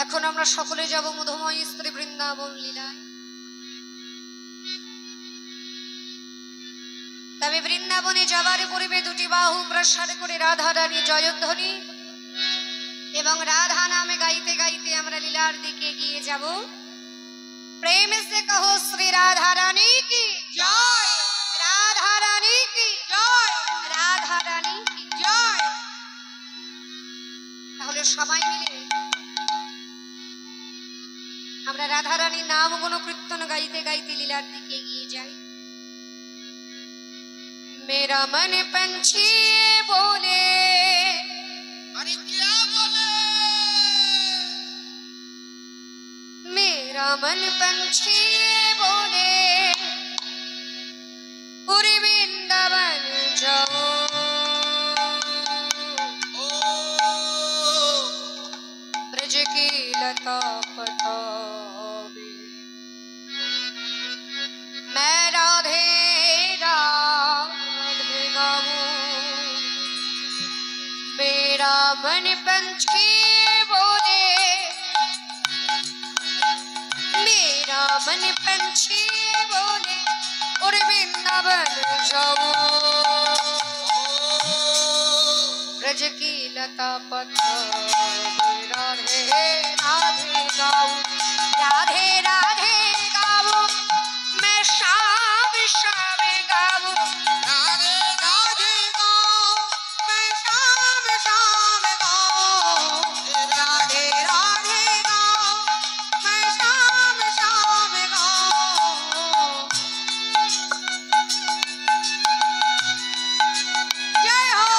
এখন আমরা সকলে যাব মধুময় স্ত্রী বৃন্দাবন লীলায়। তবে বৃন্দাবনে যাবার পূর্বে দুটি বাহু প্রসার করে রাধা রানী জয়ধ্বনি এবং রাধা নামে গাইতে গাইতে আমরা লীলার দিকে এগিয়ে যাব। प्रेम से कहो श्री राधा रानी की जय, राधा रानी की जय, राधा रानी की जय। তাহলে সবাই মিলে আমরা রাধা রানীর নাম গুণ কীর্তন গাইতে গাইতে লীলার দিকে এগিয়ে যাই। मेरा मन पंछी बोले, अरे क्या बोले? मेरा मन पंछी बोले पूरी वृंदावन जाओ, ब्रज की लता पटावे। मैं राधे राधे गाऊं, मेरा मन पंछी बोले, मेरा मन पंछी बोले और वृंदावन जाओ, ब्रज की लता पटावे। राधे राधे गाऊं, राधे राधे गाऊं, मैं शाम शाम गाऊं, राधे राधे गाऊं, मैं शाम शाम गाऊं, राधे राधे गाऊं, मैं शाम शाम गाऊं। जय हो।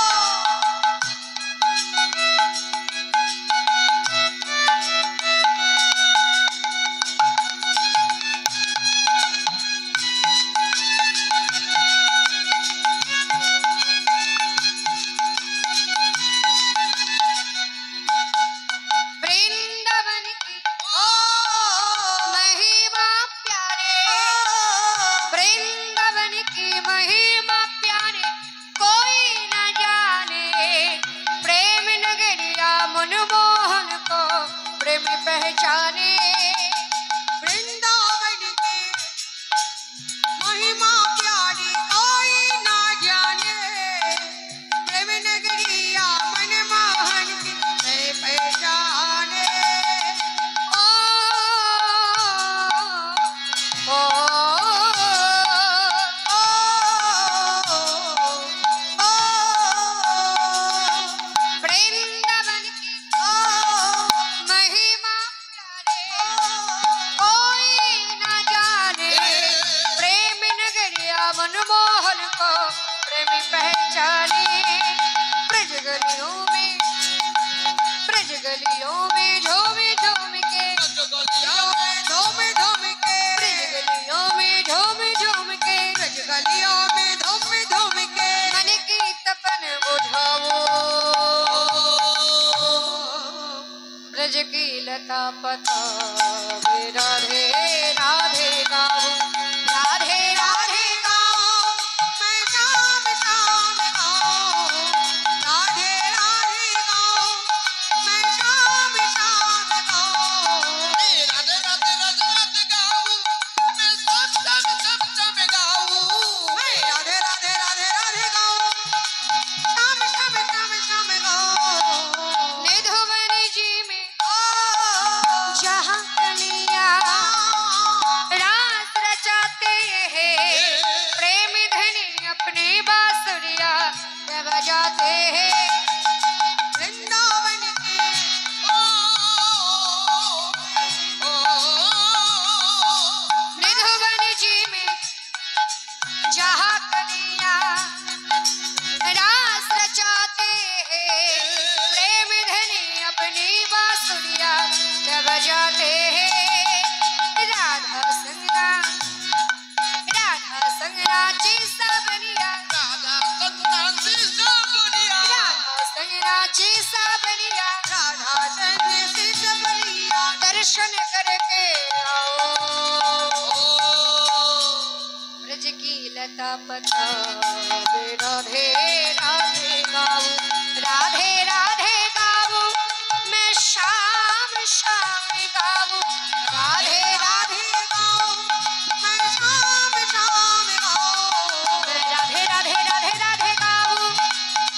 वृंदावन की महिमा प्यारे, वृंदावन की महिमा प्यारे कोई न जाने, प्रेम नगरिया मनमोहन को प्रेम पहचाने। वृंदावन की महिमा प्यारी कोई ना जाने, प्रेम नगरिया मनमोहन की मैं पहचाने। ओ ओ वृंदावन की महिमा प्यारे कोई न जाने, प्रेम नगरिया मनमोहन को प्रेमी पहचाने। ब्रज गलियों में झूम झूम के, गलियों में धूम धूम के, ब्रज गलियों में झूम झूम के, ब्रज गलियों में धूम धूम के, मन की तपन बुझाओ, ब्रज की लता पटावे। राधे राधे गाऊं, राधे राधे गाऊं, मैं शाम शाम गाऊं, राधे राधे गाऊं, मैं शाम शाम गाऊं। राधे राधे राधे राधे गाऊं, मैं सब सब सब सब गाऊं। मैं राधे राधे राधे राधे गाऊं, शाम शाम शाम शाम गाऊं। निधुवन जी में जहाँ कलिया रास रचाते हैं, प्रेम धनी अपने बांसुरिया बजाते हैं। वृंदावन की निधुवन जी में जहाँ कलिया रास रचाते हैं, प्रेम धनी अपनी बांसुरिया बजाते हैं। राधा संगना ची सबनिया, राधा सतनाची सबनिया, राधा संगना ची सबनिया, राधा सन्यासी सबनिया, दर्शन करके आओ, ब्रज की लता पटावे। राधे राधे गाऊं, राधे राधे गाऊं, मैं शाम शाम गाऊं राधे राधे गाऊं मैं शाम शाम गाऊं राधे राधे राधे राधे गाऊं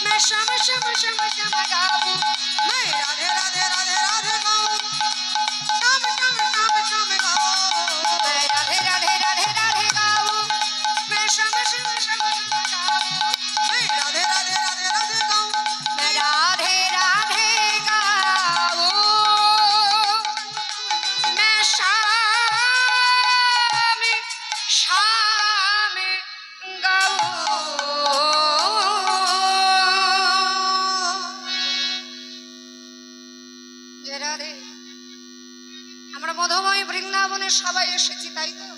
मैं श्याम श्याम श्याम श्याम गाऊं मैं राधे राधे राधे राधे गाऊं शाम शाम शाम शाम गाऊं मैं राधे राधे राधे राधे गाऊं मैं श्याम श्याम श्याम श्याम गाऊं मैं राधे राधे राधे राधे गाऊं मैं राधे राधे गाऊं मैं श्याम श्याम गाऊं রাধে আমরা মধুময় বৃন্দাবনে সবাই এসেছি তাই তো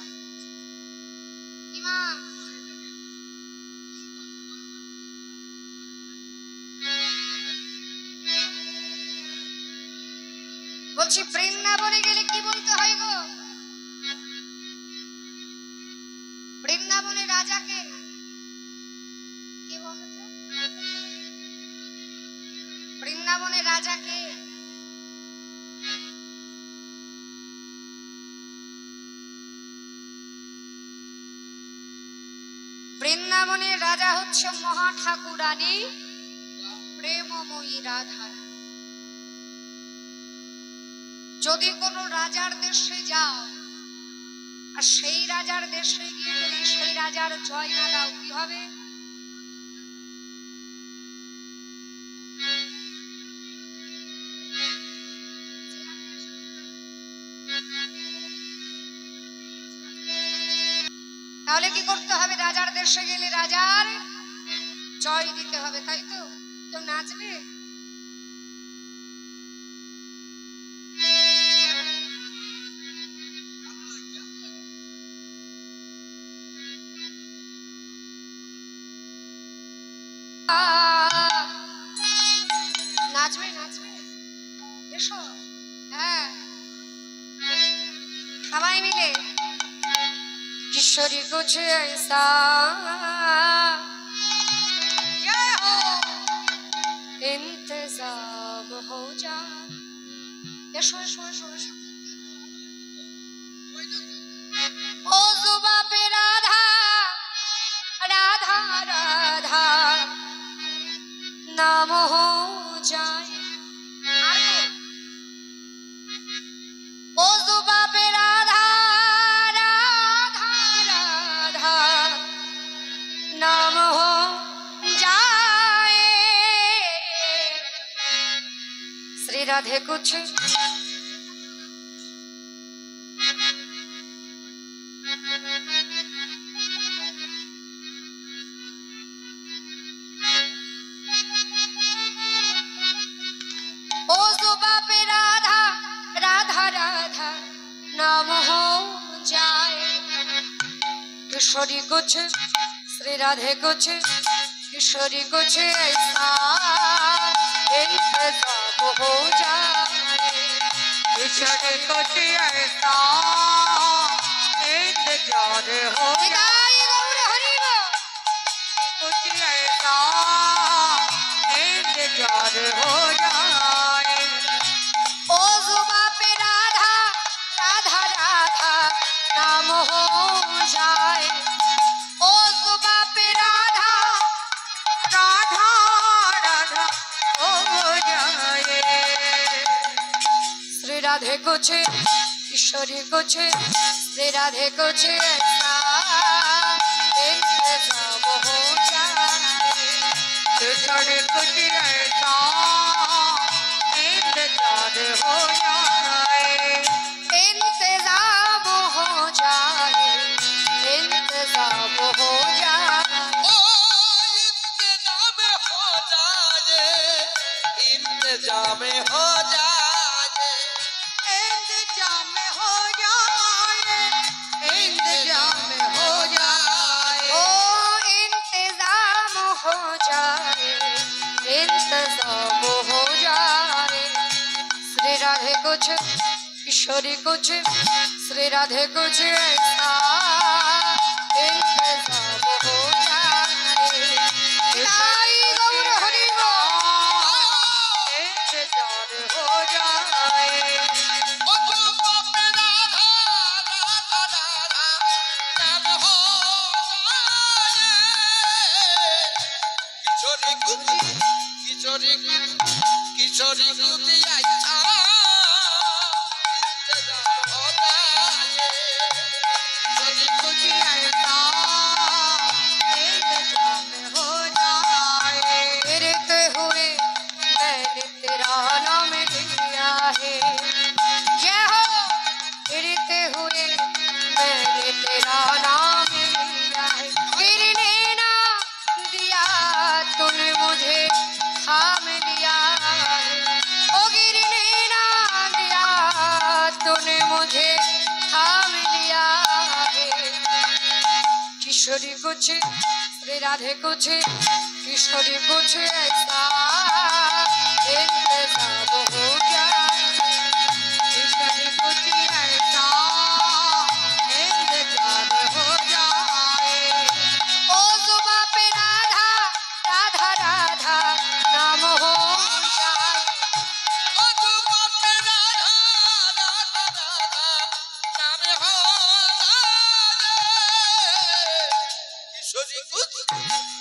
ইমা বলছি বৃন্দাবনে গেলে কি বলতে হয় গো বৃন্দাবনে রাজাকে কি বলতো বৃন্দাবনে রাজাকে বৃন্দাবনের রাজা হচ্ছে মহা ঠাকুরানী প্রেমময়ী রাধা যদি কোনো রাজার দেশে যাও আর সেই রাজার দেশে গিয়ে যদি সেই রাজার জয় না দাও কি হবে তাহলে কি করতে হবে রাজার দেশে গেলে রাজার জয় দিতে হবে তাই তো তো নাচবে নাচবে নাচবে এসো হ্যাঁ সবাই মিলে किशोरी कुछ ऐसा इंतजाम हो जा एशो एशो एशो एशो ओ जुबा पे राधा राधा राधा नाम हो जाए ओ जुबा पे राधा नाम हो जाए श्री राधे कुछ ओ जुबा पे राधा राधा राधा नाम हो जाए किशोरी कुछ श्री राधे कुछ किशोरी कुछ ऐसा इंतजाम हो जाए किशोरी कुछ ऐसा इंतजार हो विदाई गौर हरि कुछ ऐसा इंतजार हो जाए ओ जुबा पे राधा राधा राधा नाम हो जाए ओ जुबा पे राधा राधा राधा हो जाए श्री राधे कुछ किशोरी कुछ श्री राधे कुछ ऐसा इंतजाम हो जाए किशोरी कुछ ऐसा इंतजार हो जाए इंतजाम हो जाए इंतजाम हो जाए इंतजाम हो जाए इंतजाम हो जाए इंतजाम हो जाए इंतजाम हो जाए ओ इंतजाम हो जाए इंतजाम हो जाए श्री राधे कुछ किशोरी कुछ श्री राधे कुछ ऐसा इंतजाम हो जाए विदाई गौर हरि इंतजार हो जाए किशोरी कुती आइछा इंतजार होता है किशोरी कुती आइछा इंतजार हो जाए गिरते हुए मैंने तेरा नाम लिया है जय हो गिरते हुए मैंने तेरा नाम लिया है गिरने ना दिया तूने मुझे थाम लिया है ओ गिरने ना दिया तूने मुझे थाम लिया है किशोरी कुछ श्री राधे कुछ किशोरी कुछ ऐसा इंतजाम हो जाए किशोरी कुछ ऐसा इंतजार हो जाए ओ जुबा पे राधा राधा राधा नाम हो जाए ओ जुबा पे राधा राधा राधा नाम हो जाए किशोरी कुछ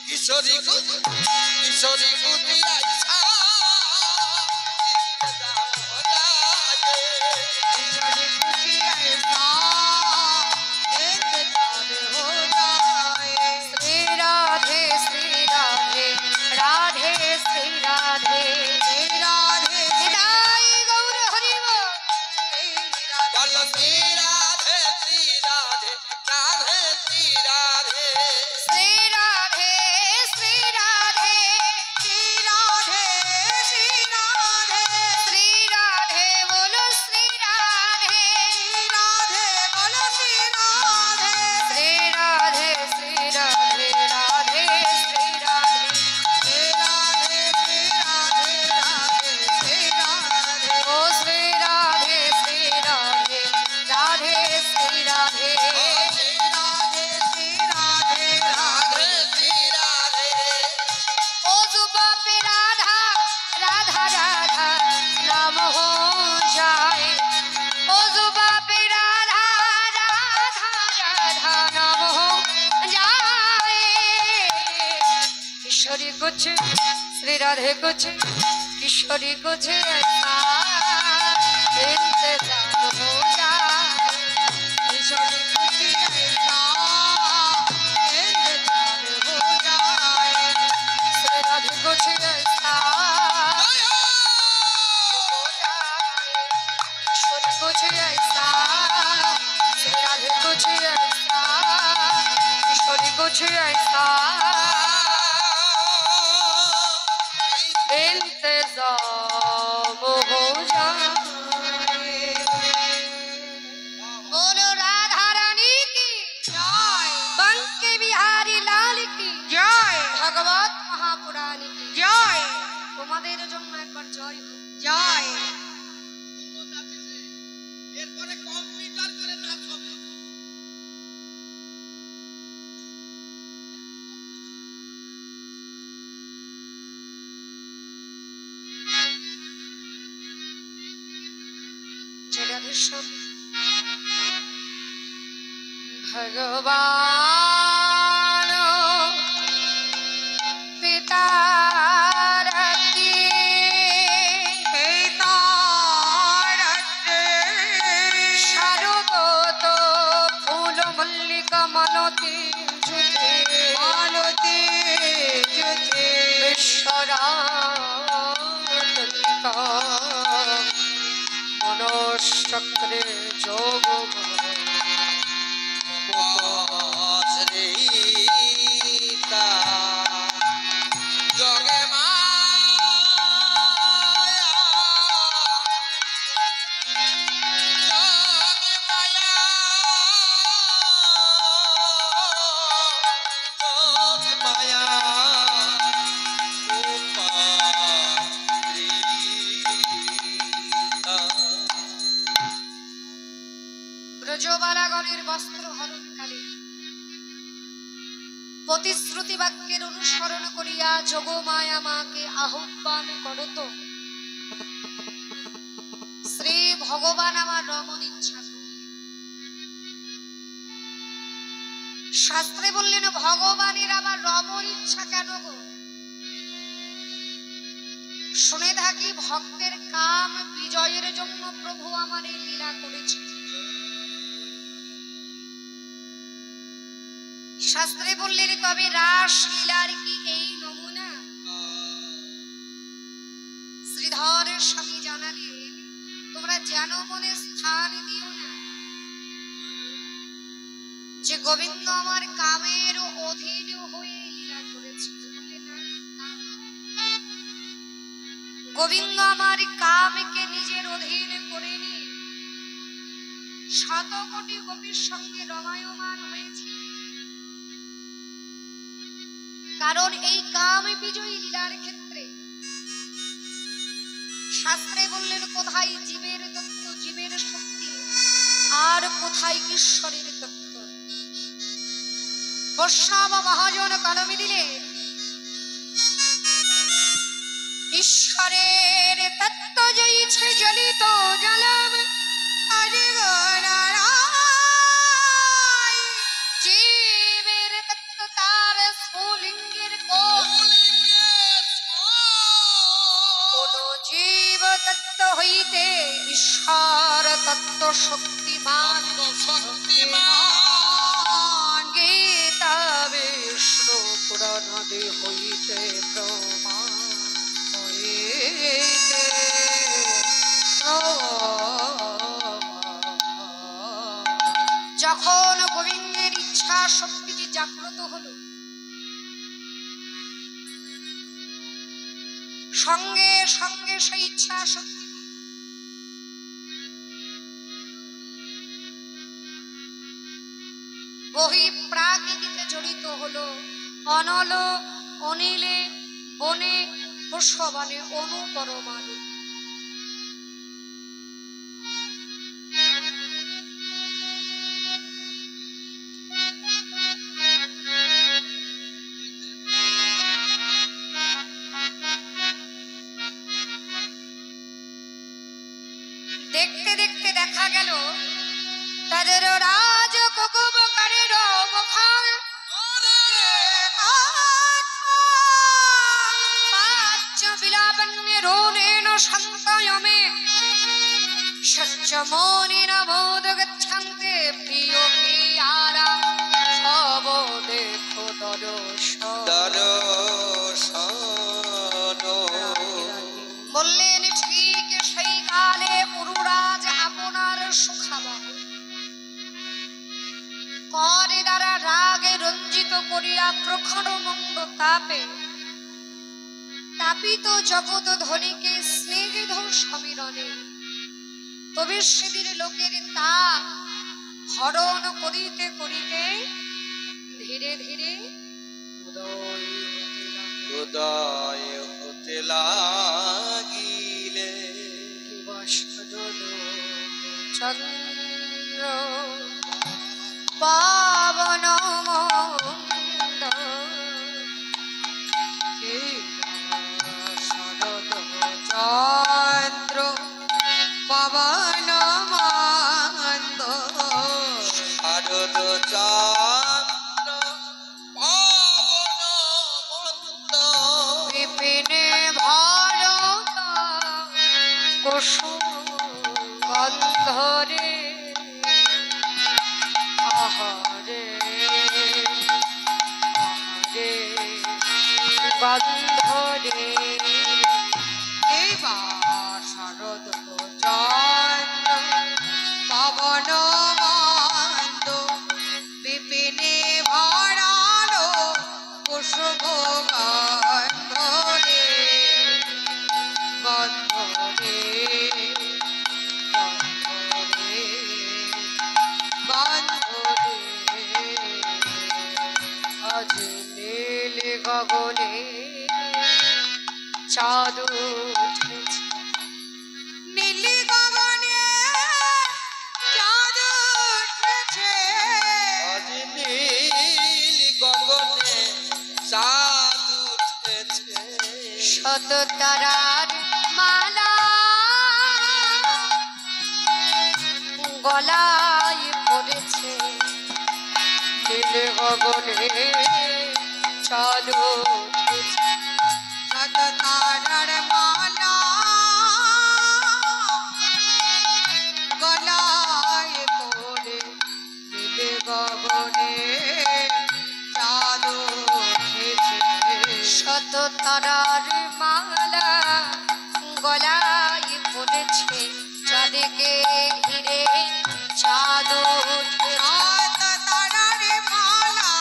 किशोरी कुछ किशोरी कुछ ऐसा इंतजार हो जाए किशोरी कुछ ऐसा इंतजार हो जाए श्री राधे राधे श्री राधे राधे निताई गौर हरि बोल बोलो श्री राधे राधे राधे श्री राधे श्री राधे श्री राधे श्री राधे श्री राधे श्री राधे बोलो श्री राधे श्री राधे बोलो श्री राधे श्री राधे श्री राधे राधे श्री राधे श्री राधे श्री राधे राधे श्री राधे ओ श्री राधे राधे श्री राधे श्री राधे श्री राधे राधे श्री राधे ओ जुबा पे राधा राधा राधा नाम हो जाए ओ जुबा पे राधा राधा राधा नाम हो जाए किशोरी कुछ श्री राधे कुछ किशोरी कुछ ऐसा इंतजाम हो जाए किशोरी कुछ ऐसा इंतजार हो जाए श्री राधे कुछ ऐसा हो जाए किशोरी कुछ ऐसा श्री राधे कुछ ऐसा किशोरी कुछ ऐसा इंतजाम हो जाए बोलो राधा रानी की जय बंके बिहारी लाल की जय भगवत महापुराणी की জয় তোমাদের জন্য একবার জয় হোক জয় এরপরে কম্পিউটার করে নাচ হবে जय राधे श्याम भगवान पिता শারদত ফুল মল্লিকা মালতী জুথে মালতী জুথে বিশ্বরাতনিকা মনশ্চক্রে যোগ শ্রীতা জগে মায়া জগে মায়া জগে মায়া ব্রজবালাগণের বস্ত্র হরণকালে প্রতিশ্রুতি বাক্যের অনুসরণ করিয়া যোগমায়া মাকে আহ্বান করত শ্রী ভগবান আমার রমণ ইচ্ছা শাস্ত্রে বললেন ভগবানের আবার রমণ ইচ্ছা কেন গো শুনে থাকি ভক্তের কাম বিজয়ের জন্য প্রভু আমার এই লীলা করেছে। শাস্ত্রে বললেন তবে রাস লীলার কি এই নমুনা? শ্রীধর স্বামী জানালেন তোমরা যেন মনে স্থান দিও না যে গোবিন্দ আমার কামের অধীন হয়ে লীলা করেছে। গোবিন্দ আমার কামকে নিজের অধীন করে নিয়ে শত কোটি গোপীর সঙ্গে রমায়মান হয়েছে। কারণ এই কাম বিজয়ী লীলার ক্ষেত্রে শাস্ত্রে বললেন কোথায় জীবের তত্ত্ব, জীবের শক্তি, আর কোথায় ঈশ্বরের তত্ত্ব। বৈষ্ণব মহাজন কলমে দিলেন ঈশ্বরের তত্ত্ব জয়ীছে জ্বলিত জলম, জীবের তত্ত্ব তার স্ফুলিঙ্গের কোণ। কোন জীব তত্ত্ব হইতে ঈশ্বর তত্ত্ব শক্তিমান। গীতা বিষ্ণু পুরাণাদি হইতে প্রমাণ হইতে যখন গোবিন্দের ইচ্ছা শক্তিটি জাগ্রত হলো, সঙ্গে সঙ্গে সেই ইচ্ছা শক্তি বহি প্রাকৃতিতে জড়িত হলো। অনল অনিলে বনে পুষ্পবনে অনুপরমাণু। দেখতে দেখতে দেখা গেল তাদের রাজ কুকুবকারের মুখার পাঁচ বিলাবন্যে রোণেন সন্তয়মে সচ্চমনিন বোধ গচ্ছন্তে প্রিয় প্রিয়ারা সব দেখো বললেন ঠিক সেই কালে পুরুরাজ আপনার সুখাবহ করে দ্বারা রাগে রঞ্জিত করিয়া প্রখর মন্দ তাপে তাপিত জগৎ ধনীকে স্নেহিধ সমীরণে তবে সেদিন লোকের তাপ হরণ করিতে করিতে ধীরে ধীরে উদয় হতে লাগিলে। চন্দ্র পাবন মন্দ শরদ চন্দ্র পাবন মন্দ শরদ চন্দ্র পাবন মন্দ বিপিনে ভরত কুসুম গন্ধরে আহারে আহারে গন্ধরে এবার শরদ চন্দ্র পাবন মন্দ বিপিনে ভরালো কুসুম গন্ধরে গন্ধরে গন্ধরে গন্ধরে আজ নীল গগনে চাঁদ উঠেছে। নীলি গগনে চাঁদ উঠেছে। আজ নীল গগনে চাঁদ উঠেছে। শত তারার মালা গলায় পড়েছে। নীল গগনে চাঁদ উঠেছে। শত তারার মালা উঠেছে, চাঁদকে ঘিরে চাঁদ উঠেছে। রাত তারারে মালা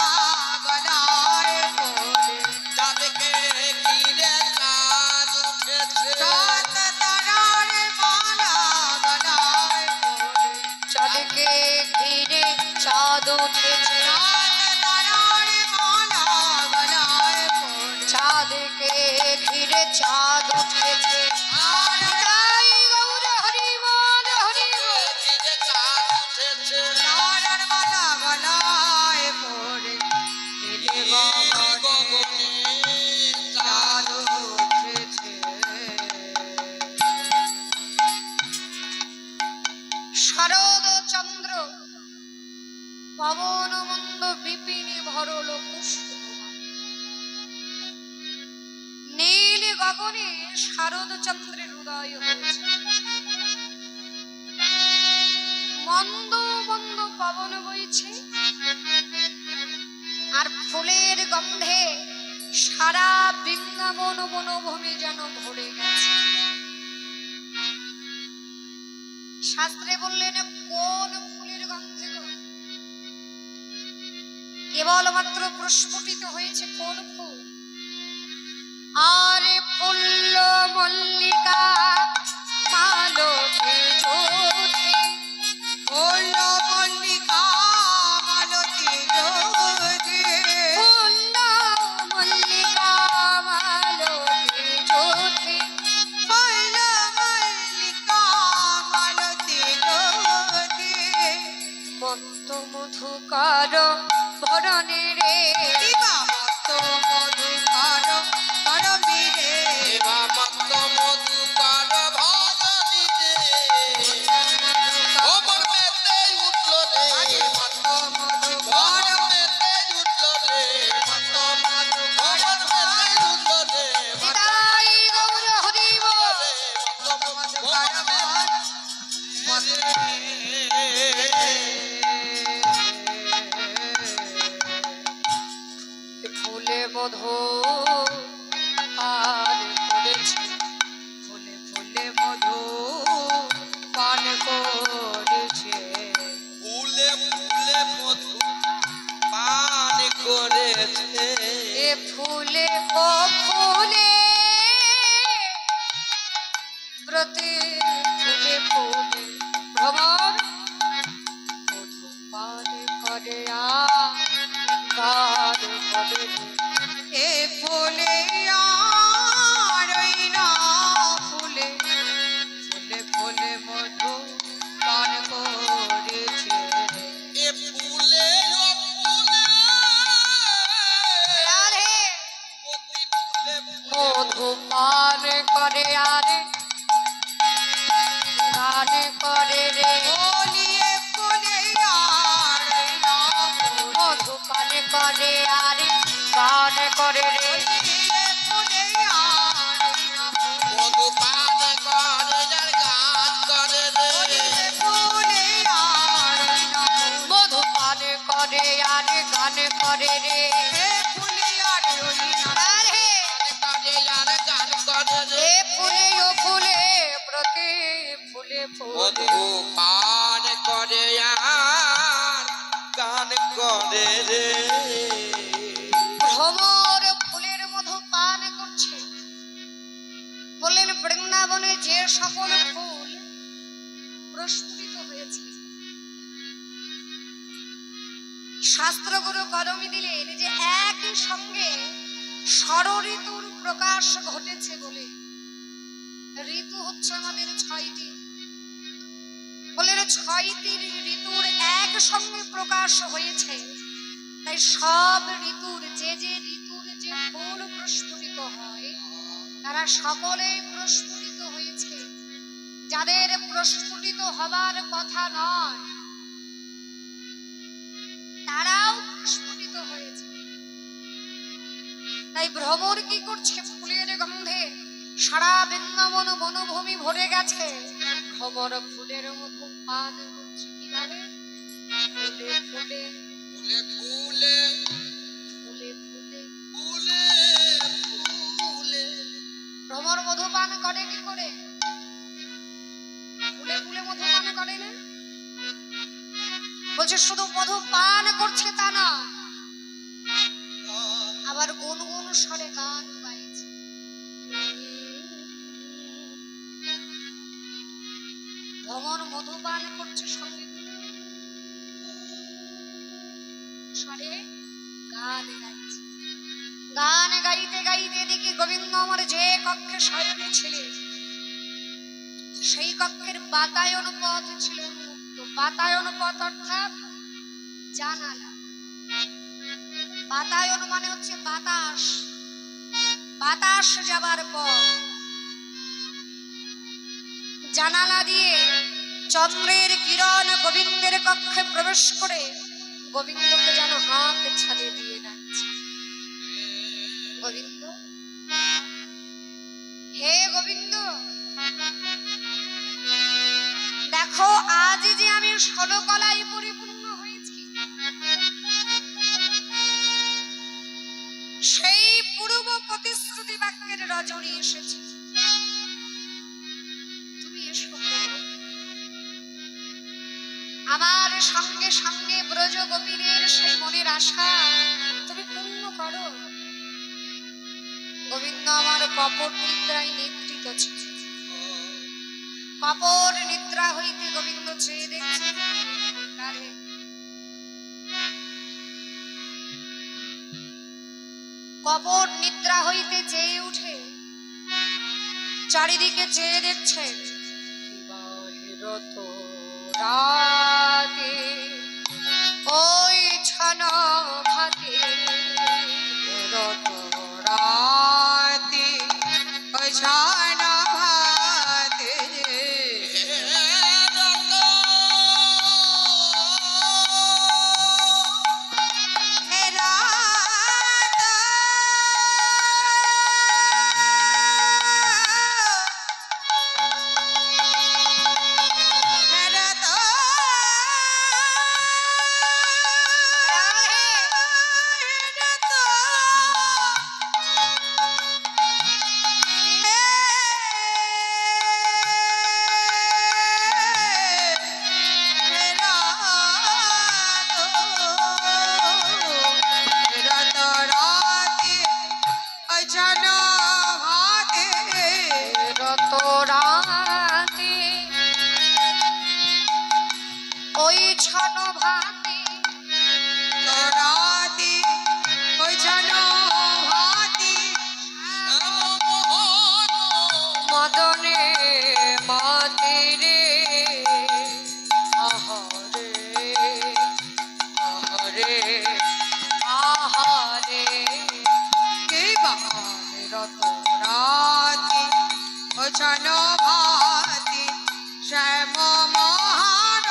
গলায় পড়ে, চাঁদকে ঘিরে চাঁদ উঠেছে। রাত তারারে মালা গলায় পড়ে, চাঁদকে ঘিরে চাঁদ উঠেছে, রাত তারারে মালা গলায় পড়ে, চাঁদকে ঘিরে চাঁদ উঠেছে। তাই গৌর হরি বল, হরি বল। ঘিরে চাঁদ উঠেছে। তারার মালা গলায় পড়ে, নীল গগনে চাঁদ উঠেছে। শারদ চন্দ্র পবন মন্দ বিপিনে ভরল পুষ্প, নীল গগনে শারদ চন্দ্রের উদয় হয়েছে। মন্দ মন্দ পবন বইছে, আর ফুলের গন্ধে সারা বৃন্দাবন বনভূমি যেন ভরে গেছে। শাস্ত্রে বললেন কোন ফুলের গন্ধে গো? কেবলমাত্র প্রস্ফুটিত হয়েছে কোন ফুল? আরে ফুল্ল মল্লিকা মালতী জ্যোতি, ফুল্ল মল্লিকা মালতী জ্যোতি, ফুল্ল মল্লিকা মালতী জ্যোতি, ফুল্ল মল্লিকা মালতী জ্যোতি। মত্ত মধুকার ভরণে রে, দিবা মত্ত মধুকার করবীরে, এবা মত্ত মধুকার ভজনীতে। ওমর মেতেই উঠল রে, মত্ত মধুকার, ওমর মেতেই উঠল রে, মত্ত মধুকার, ওমর মেতেই উঠল রে, তাই গৌর হরি বল। মধুকার ফুলে মধু পান করেছে, ফুলে ফুলে মধু পান করেছে, ফুলে ফুলে মধু পান করেছে। এ ফুলে ও ফুলে ব্রতে ফুলে ফুলে ভ্রমর মধু পান করে গান করে রে। এ ফুলে আর ওই না ফুলে, ফুলে ফুলে মধু পান করেছে, এ ফুলে ও ফুলে রাধে অতি ফুলে ফুলে মধু পান করে আর গান করে রে। ফুলিয়ে ফুলে আর ওই না ফুলে, মধু পান করে আর গান করে রে। ফুলিয়ে ফুলে আর ওই না ফুলে, মধু পান করে যার গান করে রে। ফুলিয়ে ফুলে আর ওই না ফুলে, মধু পান করে আর গান করে রে। এ ফুলে আর ওই না আরে করে যার গান করে রে। এ ফুলে ও ফুলে প্রতি ফুলে ফুলে মধু পান করে আর গান করে রে। ভ্রমর ফুলের মধু পান করছে। বললেন বৃন্দাবনে যে সকল ফুল প্রস্ফুটিত হয়েছে, শাস্ত্রগুরু কদমী দিলেন যে একই সঙ্গে ষড়ঋতুর প্রকাশ ঘটেছে বলে। ঋতু হচ্ছে আমাদের 6টি, বললেন 6টি ঋতুর এক সঙ্গে প্রকাশ হয়েছে। তাই সব ঋতুর যে ঋতুর যে ফুল প্রস্ফুটিত হয় তারা সকলেই প্রস্ফুটিত হয়েছে। যাদের প্রস্ফুটিত হবার কথা নয় তারাও প্রস্ফুটিত হয়েছে। তাই ভ্রমর কি করছে? ফুলের গন্ধে সারা বৃন্দাবন বনভূমি ভরে গেছে। ভ্রমর ফুলের মধু পান করছে। কিভাবে? ফুলে ফুলে ফুলে ফুলে ফুলে ফুলে ফুলে ফুলে ভ্রমর মধু পান করে কি করে? বলছে শুধু মধু পান করছে তা না, আবার গুনগুন স্বরে গান গাইছে। ভ্রমণ মধু পান করছে সঙ্গে স্বরে গান গাইছে। গান গাইতে গাইতে দেখি গোবিন্দ আমার যে কক্ষে শয়নে ছিলেন সেই কক্ষের বাতায়ন পথ ছিল উন্মুক্ত। বাতায়ন পথ অর্থাৎ জানালা। বাতায়ন মানে হচ্ছে বাতাস, বাতাস যাবার পথ। জানালা দিয়ে চন্দ্রের কিরণ গোবিন্দের কক্ষে প্রবেশ করে গোবিন্দকে যেন হাত ছাড়িয়ে দিয়ে যাচ্ছে। গোবিন্দ, হে গোবিন্দ, দেখো আজ যে আমি 16 কলায় পরিপূর্ণ হয়েছি, সেই পূর্ব প্রতিশ্রুতি বাক্যের রজনী এসেছে। তুমি এসো আমার সঙ্গে সঙ্গে ব্রজ গোপীদের সেই মনের আশা তুমি পূর্ণ করো। গোবিন্দ আমার কপট নিদ্রায় নিদ্রিত ছিল। কপট নিদ্রা হইতে গোবিন্দ চেয়ে দেখছে কপট নিদ্রা হইতে চেয়ে উঠে চারিদিকে চেয়ে দেখছেন রাতে ওই ছান ভাতে রাতে ওই ছান ভাতে ওই ছান ভাতে রাতে ওই ছান ভাতে মদনে মাতে রে আহারে আহারে আহারে কে বাহারে রত রাতে ওই ছান ভাতে শ্যাম মহান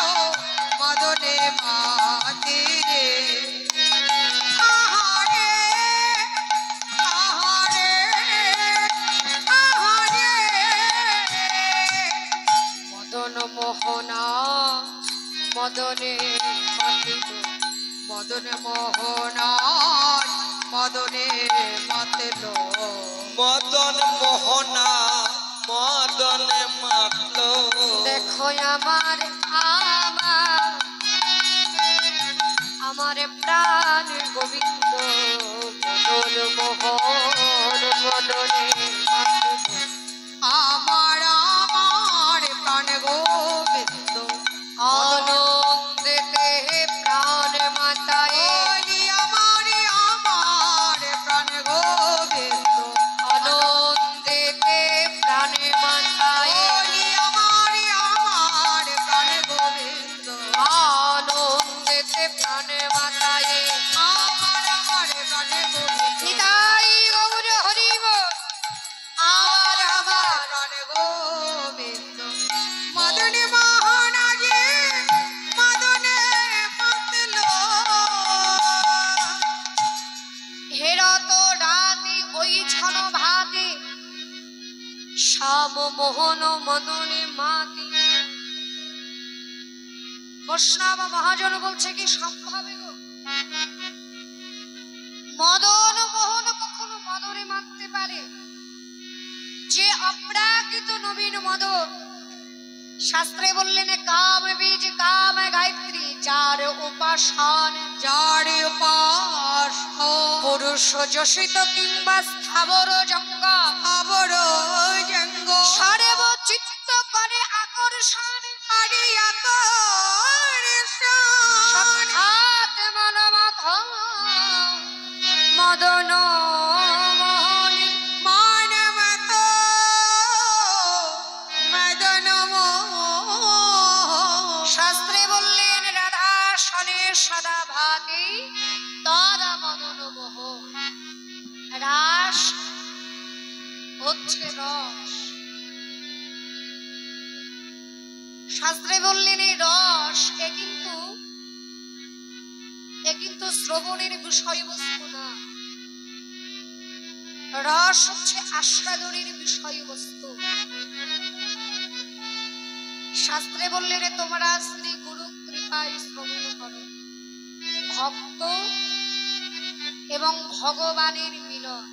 মদনে মাতে রে আহারে আহারে আহারে মদন মোহনা মদনে মাতিল মদনে মোহনা মদনে মাতল মদন মোহনা মদনে মাতল। দেখো আমার আমার আমার প্রাণ গোবিন্দ মদন মোহন মদনে মাতিল। আমার আমার প্রাণ গোবিন্দ আনন্দেতে প্রাণ মাতায় বলি আমার আমার প্রাণ গোবিন্দ আনন্দেতে প্রাণ মাতায় বলি আমার আমার প্রাণ গোবিন্দ আনন্দেতে প্রাণ মাতায় আমার আমার প্রাণ গোবিন্দ নিতাই গৌর হরিব আমার আমার প্রাণ গোবিন্দ মদনে মোহনা রে মদনে মাতল হেরত রাতে ওই ছন ভাতে শ্যাম মোহন মদনে মাতে। বৈষ্ণব মহাজন বলছে কি সম্ভবে গো, মদন মোহন কখনো মদনে মারতে পারে? যে অপ্রাকৃত নবীন মদন শাস্ত্রে বললেন কাম বীজ কাম গায়ত্রী যার উপাসন যার উপাস পুরুষ যশিত কিংবা স্থাবর জঙ্গম আবর জঙ্গ সর্ব চিত্ত করে আকর্ষণ আরে আকর্ষণ সাক্ষাৎ মনমথ মদন মোহনী মানমত মদন শাস্ত্রে বললেন রাধা সনে সদা ভাতি তদা মদন মোহ রাস হচ্ছে রস শাস্ত্রে বললেন এই রস এ কিন্তু শ্রবণের বিষয়বস্তু না, রস হচ্ছে আস্বাদনের বিষয়বস্তু। শাস্ত্রে বললেন তোমরা শ্রী গুরু কৃপায় শ্রবণ করো, ভক্ত এবং ভগবানের মিলন,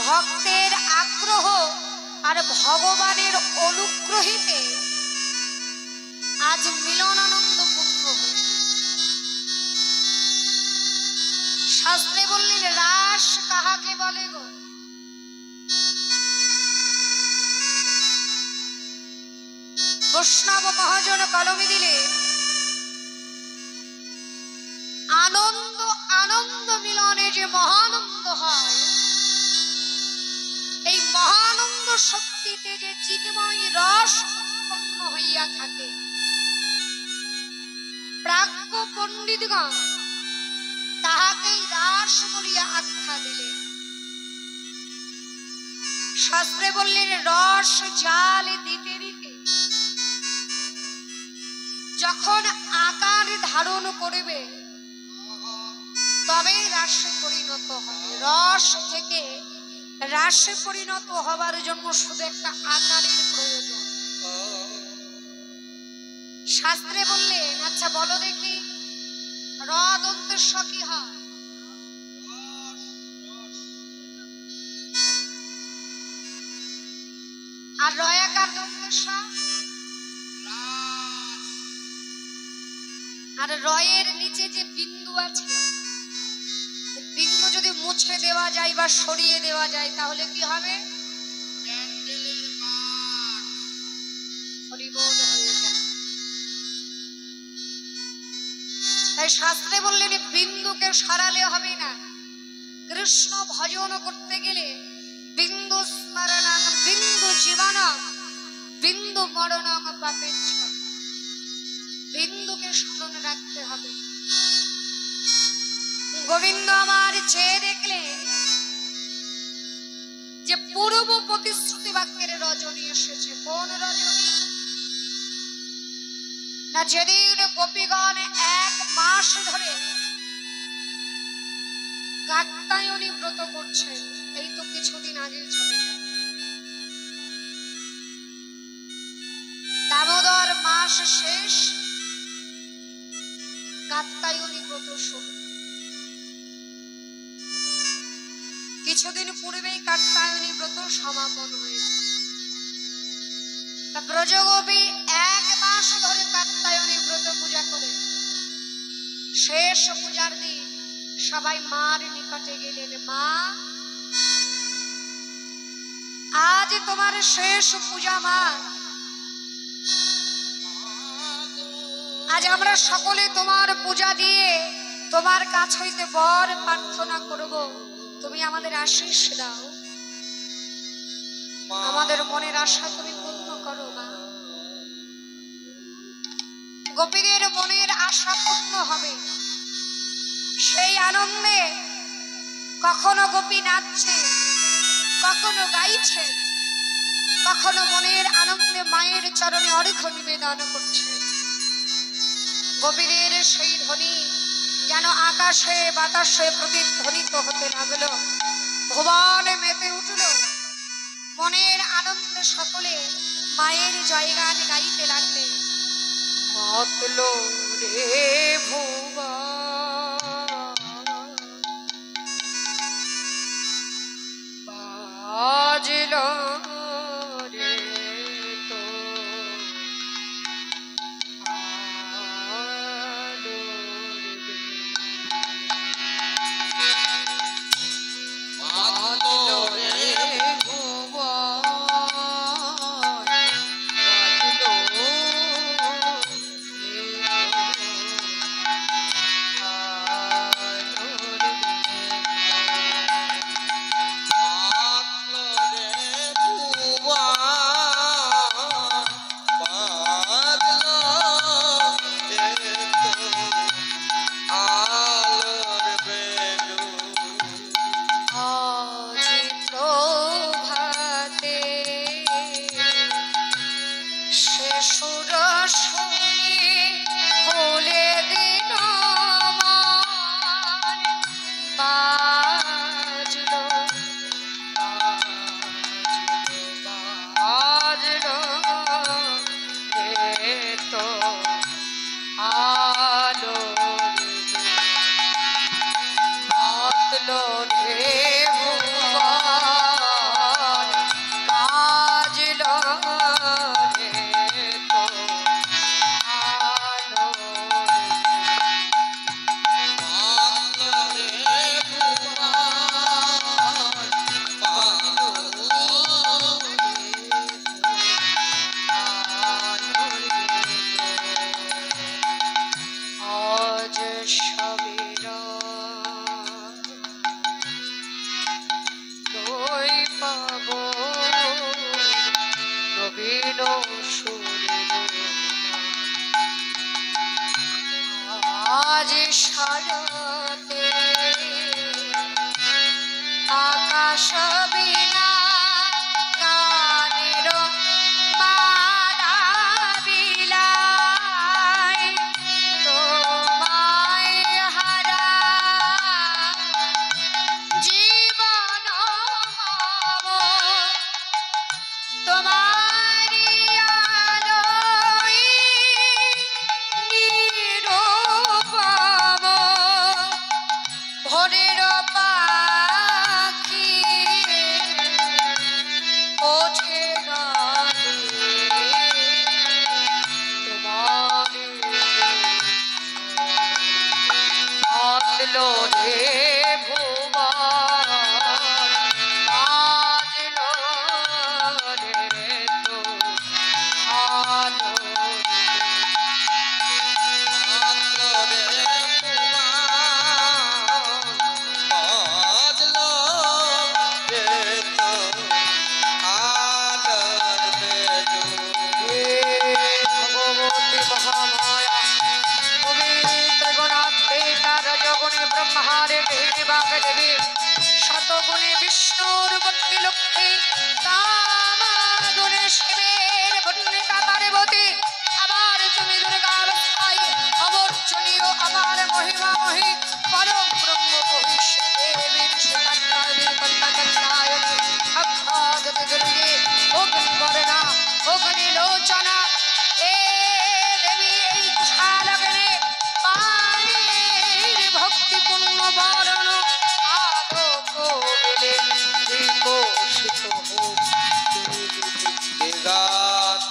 ভক্তের আগ্রহ আর ভগবানের অনুগ্রহিতে আজ মিলন আনন্দ পূর্ণ হইল। শাস্ত্রে বললেন রাস কাহাকে বলে গো? বৈষ্ণব মহাজন কলমে দিলে আনন্দ আনন্দ মিলনে যে মহানন্দ হয়, এই মহানন্দ শক্তিতে যে চিন্ময় রস উৎপন্ন হইয়া থাকে, প্রাজ্ঞ পণ্ডিতগণ তাহাকেই রাস বলিয়া আখ্যা দিলেন। শাস্ত্রে বললেন রস জাল দিতে দিতে যখন আকার ধারণ করবে তবে রাসে পরিণত হবে। রস থেকে রাসে পরিণত হবার জন্য শুধু একটা আকারের প্রয়োজন। শাস্ত্রে বললেন আচ্ছা বলো দেখি র দন্তের স কি হয়? আর রয়াকার দন্তের স? আর রয়ের নিচে যে বিন্দু আছে, বিন্দু যদি মুছে দেওয়া যায় বা সরিয়ে দেওয়া যায় তাহলে কি হবে? হরিবোল হয়ে যায়। তাই শাস্ত্রে বললেন বিন্দুকে সরালে হবে না, কৃষ্ণ ভজন করতে গেলে বিন্দু স্মরণং বিন্দু জীবনং বিন্দু মরণং পাপেচ্ছ, বিন্দুকে স্মরণ রাখতে হবে। গোবিন্দ আমার চেয়ে দেখলেন যে পূর্ব প্রতিশ্রুতি বাক্যের রজনী এসেছে। কোন রজনী? না যেদিন গোপীগণ 1 মাস ধরে কাত্যায়নী ব্রত করছেন, এই তো কিছুদিন আগে চলে গেল। দামোদর মাস শেষ, কাত্যায়নী ব্রত শুরু। কিছুদিন পূর্বেই কাত্যায়নী ব্রত সমাপন হয়েছে। ব্রজগোপী 1 মাস ধরে কাত্যায়নী ব্রত পূজা করে শেষ পূজার দিন সবাই মার নিকটে গেলেন। মা, আজ তোমার শেষ পূজা মা, আজ আমরা সকলে তোমার পূজা দিয়ে তোমার কাছ হইতে বর প্রার্থনা করব, তুমি আমাদের আশীষ দাও, আমাদের মনের আশা তুমি পূর্ণ করো মা। গোপীদের মনের আশা পূর্ণ হবে, সেই আনন্দে কখনো গোপী নাচছে, কখনো গাইছে, কখনো মনের আনন্দে মায়ের চরণে অর্ঘ্য নিবেদন করছে। গোপীদের সেই ধ্বনি যেন আকাশে বাতাসে প্রতিধ্বনিত হতে লাগলো, ভুবনে মেতে উঠল। মনের আনন্দে সকলে মায়ের জয়গান গাইতে লাগলেন। মতলো রে ভুবন বাজলো রে তো আজ শরতে আকাশ বিনা গানের মালা বিলায় তোমায় হারা জীবন মম তোমারি আলোয় নিরূপম ভোরের পাখি ওঠে গানে তোমারি আনলো রে ভুবন বাজলো রে তো আলো ভগবতী মহামায়া পবিত্র গুণাত্মে তার জগনে ব্রহ্মারে দেবী বাগ দেবী শতগুণে বিষ্ণুর পত্নী লক্ষ্মী কামাগুণে শিবের পত্নী কাতারবতী আবার তুমি দুর্গাবস্থায় অবর্জনীয় আমার মহিমাময়ী পরম ব্রহ্ম মহিষী দেবীর শিকাত্তারী কন্যাকন্যায়নী অক্ষাদতি দুর্গে অগ্নিবর্ণা অগ্নিলোচনা এ দেবী এই কুশালগণে পানির ভক্তিপূর্ণ বরণ আলোক মেলে বিকশিত হোক জাগো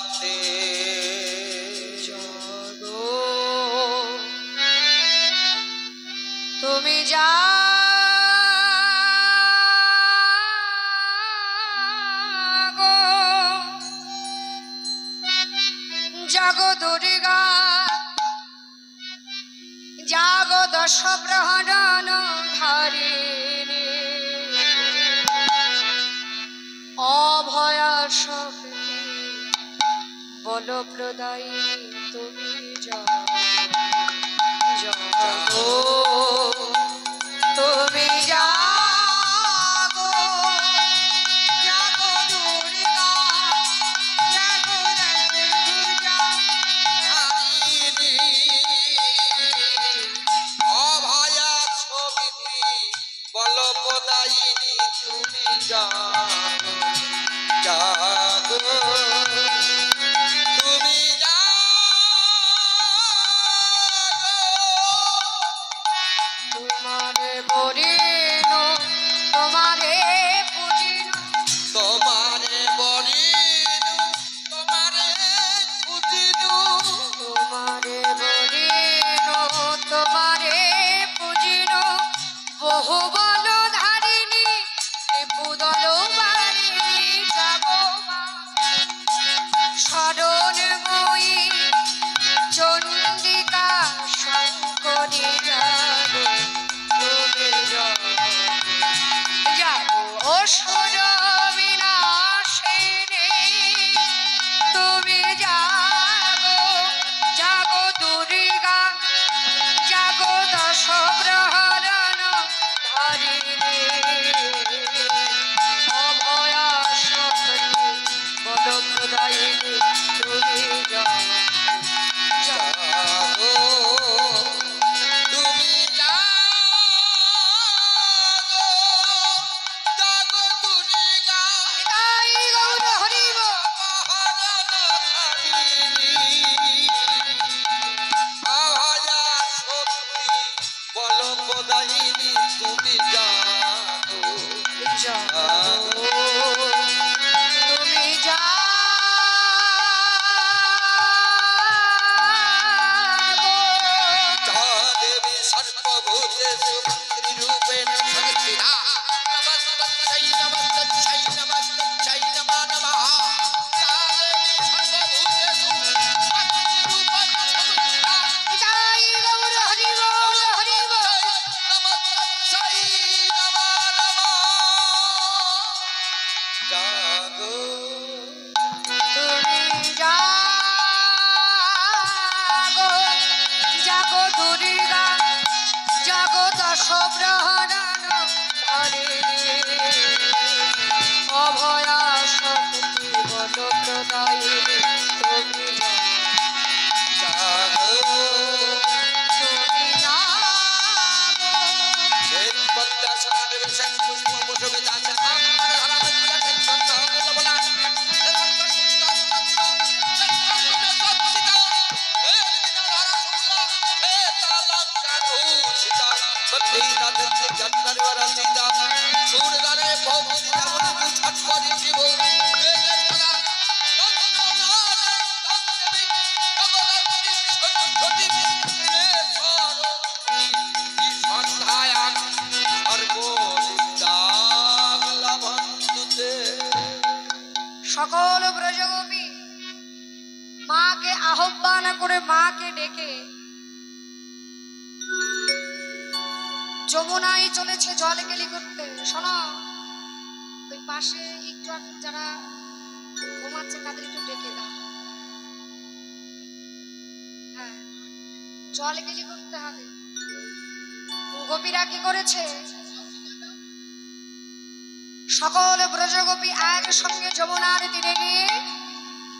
তুমি জাগো জাগো দুর্গা জাগো দশ প্রহরণ ধারিণী অভয়া শক্তি বল প্রদায়িনী তুমি জাগো তুমি জাগো জাগো দুর্গা জাগো দশভুজা অভয়া ছবিটি বলপদায়িনী তুমি জাগো জাগো তুমি জাগো তোমার বরিণ প্রহরণ করে অভয়া শক্তি বল প্রদায়ী তুমি সকল ব্রজগোপী মাকে আহ্বান করে মাকে ডেকে যমুনায় চলেছে জল কেলি করতে। শোনো, ওই পাশে একটু একটু যারা ঘুমাচ্ছে তাদের একটু ডেকে দাও। হ্যাঁ, জল কেলি করতে হবে। গোপীরা কি করেছে? সকল ব্রজগোপী একসঙ্গে যমুনার তীরে গিয়ে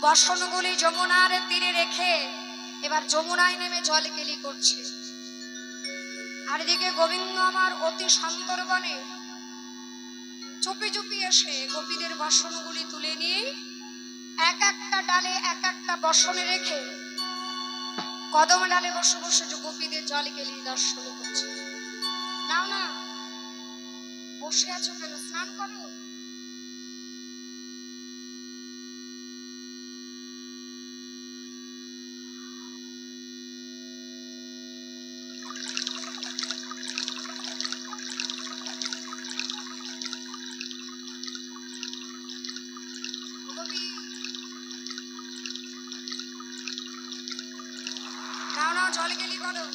বসনগুলি যমুনার তীরে রেখে এবার যমুনায় নেমে জল কেলি করছে। আর এদিকে গোবিন্দ আমার অতি সন্তর্পণে চুপি চুপি এসে গোপীদের বসনগুলি তুলে নিয়ে এক একটা ডালে এক একটা বসনে রেখে কদম ডালে বসে বসে গোপীদের জল কেলি দর্শন করছে। নাও না, বসে আছো কেন? স্নান করো। নাও নাও, জল কেলি করো।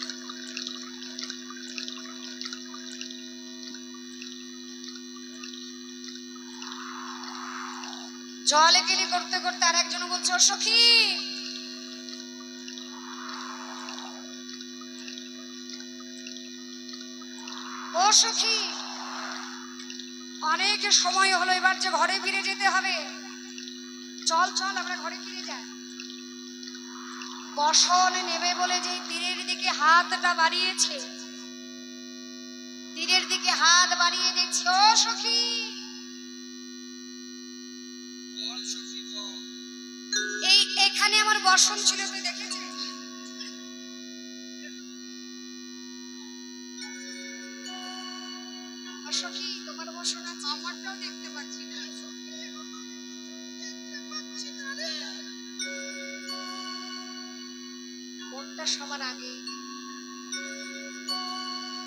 জল কেলি করতে করতে আর একজন বলছে, ও সখী, ও সখী, অনেক সময় হলো, এবার যে ঘরে ফিরে যেতে হবে। চল চল, আমরা ঘরে ফিরে যাই। বসন নেবে বলে যে তীরের দিকে হাতটা বাড়িয়েছে, তীরের দিকে হাত বাড়িয়ে দেখছি, ও সখী, এখানে আমার বসন ছিল, তুই দেখেছিস? সখী, তোমার বসন আছে? আমারটাও দেখতে পাচ্ছি না। কোনটা সবার আগে?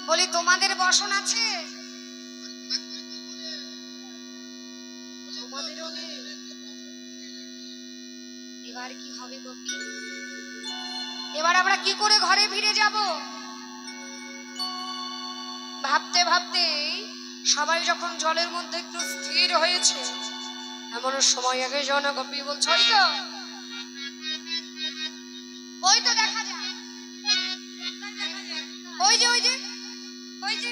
বলি, তোমাদের বসন আছে? তোমাদেরও নেই। এবার কি হবে গোপী? এবার আমরা কি করে ঘরে ফিরে যাব? ভাবতে ভাবতে সবাই যখন জলের মধ্যে একটু স্থির হয়েছে, এমন সময় আগে জন গোপী বলছে, ওই তো দেখা যায়, ওই যে ওই যে ওই যে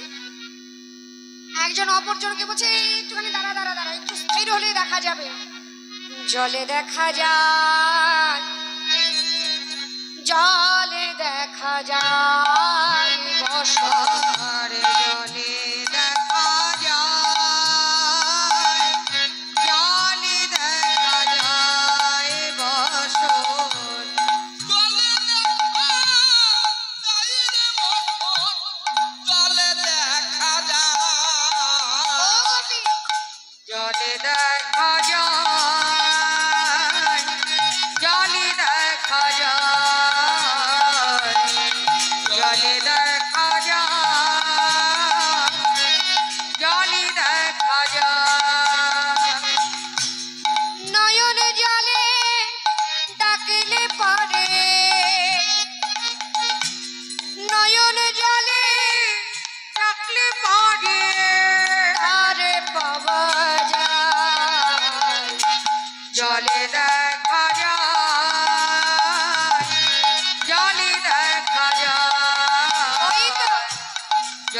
একজন অপরজনকে বলছে, একটুখানি দাঁড়া দাঁড়া দাঁড়া, একটু স্থির হলে দেখা যাবে। জলে দেখা যায়, জলে দেখা যায় বসন, জলে দেখা যায়, জলে দেখা যায় বসন। জলে দেখা যায়, জলে দেখা যায়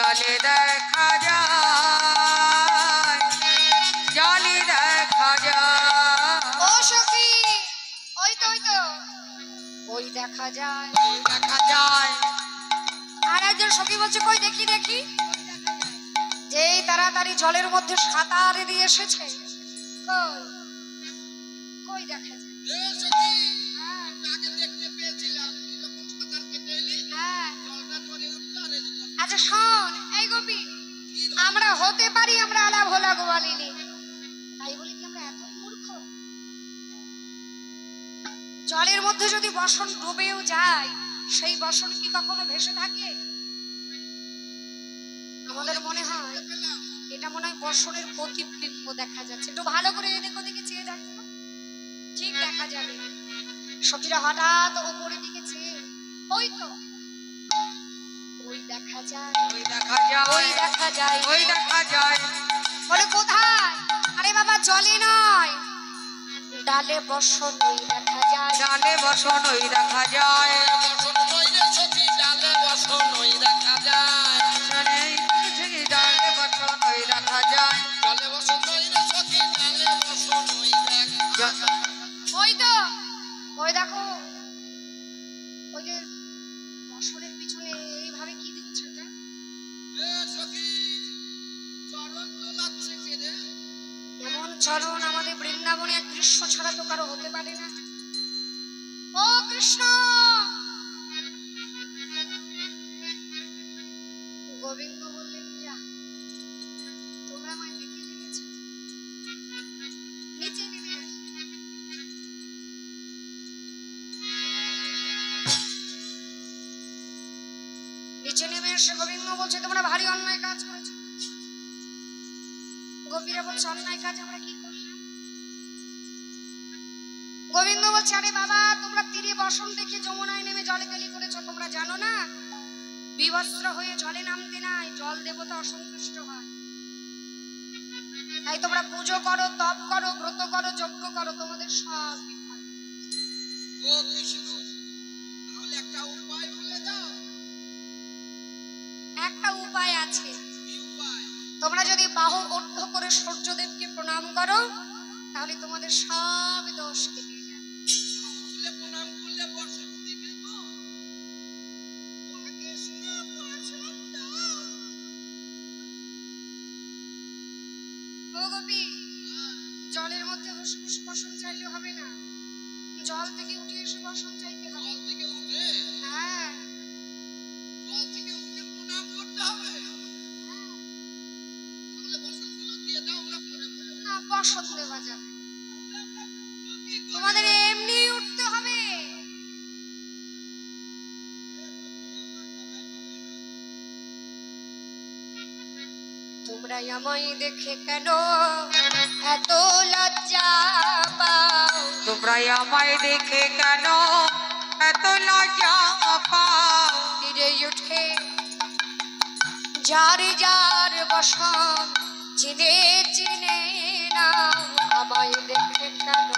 জলে দেখা যায়, জলে দেখা যায়। ও সখী, ওই তো ওই দেখা যায়, ওই দেখা যায়। আর একজন সখী বলছে কই দেখি দেখি, যেই তাড়াতাড়ি জলের মধ্যে সাঁতার দিয়ে এসেছে, কই কই দেখা যায়। এ সখী, হ্যাঁ, তাকে দেখতে পেয়েছিলাম, তুই যখন সাঁতার কেটে এলি, হ্যাঁ। জলটা ধরে উঠলো আর এদিকে আচ্ছা শোন, এই গোপী, আমরা হতে পারি আমরা আলা ভোলা গোয়ালিনী, তাই বলি কি আমরা এত মূর্খ? জলের মধ্যে যদি বসন ডুবেও যায়, সেই বসন কি কখনো ভেসে থাকে? আমাদের মনে হয় এটা মনে হয় বসনের প্রতিবিম্ব দেখা যাচ্ছে। একটু ভালো করে এদিক ওদিকে চেয়ে দেখো, ঠিক দেখা যাবে। সখীরা হঠাৎ উপরের দিকে চেয়ে, ওই তো ওই দেখা যায়, ওই দেখা যায়, ওই দেখা যায়, ওই দেখা যায়। বলে কোথায়? আরে বাবা জলে নয়, ডালে বসন ওই দেখা যায়। ডালে বসন ওই দেখা যায়। বসন নই রে সখী, ডালে বসন ওই দেখা যায়। ডালে বসন ওই দেখা যায়। জলে বসন নই রে সখী, ডালে বসন ওই দেখা যায়। ওই তো ওই দেখো, ওই যে বসনের পিছনে এইভাবে কি দিচ্ছে এটা? এ সখী, চরণ দোলাচ্ছে কে রে? এমন চরণ আমাদের বৃন্দাবনে এক দৃশ্য ছাড়া তো কারো হতে পারে না। ও কৃষ্ণ, গোবিন্দ বললেন যা, তোমরা আমায় দেখে দিয়েছ, নিচে নেমে আস। নিচে নেমে এসে গোবিন্দ বলছে তোমরা ভারী অন্যায় কাজ করেছো। গোপীরা বলছে অন্যায় কাজ আমরা কি করলাম? গোবিন্দ বলছে আরে বাবা, তোমরা তীরে বসন দেখে যমুনায় নেমে জলে কেলি করেছো, তোমরা জানো না বিবস্ত্র হয়ে জলে নামতে নাই, জল দেবতা অসন্তুষ্ট হয়। তাই তোমরা পুজো করো, তপ করো, ব্রত করো, যজ্ঞ করো, তোমাদের সব বিফল। ও কৃষ্ণ, তাহলে একটা উপায় বলে দাও। একটা উপায় আছে, কি উপায়? তোমরা যদি বাহু ঊর্ধ্ব করে সূর্যদেবকে প্রণাম করো, তাহলে তোমাদের সব দোষ কেটে যাবে। তুলে প্রণাম করলে বর্ষণ দিবে তো? ও কৃষ্ণ, বর্ষণ দাও। ও গোপী, জলের মধ্যে বসে বসে বসন চাইলে হবে না, জল থেকে উঠে এসে বসন চাইতে হবে। জল থেকে উঠে, হ্যাঁ, জল থেকে উঠে প্রণাম করতে হবে। তাহলে বর্ষণগুলো দিয়ে দাও, আমরা পরে বলবো। না বসন দেওয়া যাবে, তোমাদের এমনি উঠতে হবে। তোমরা আমায় দেখে কেন এত লজ্জা পাও? তোমরা আমায় দেখে কেন এত লজ্জা পাও? তীরে উঠে যার যার বসন চিনে চিনে নাও, আমায় দেখে কেন?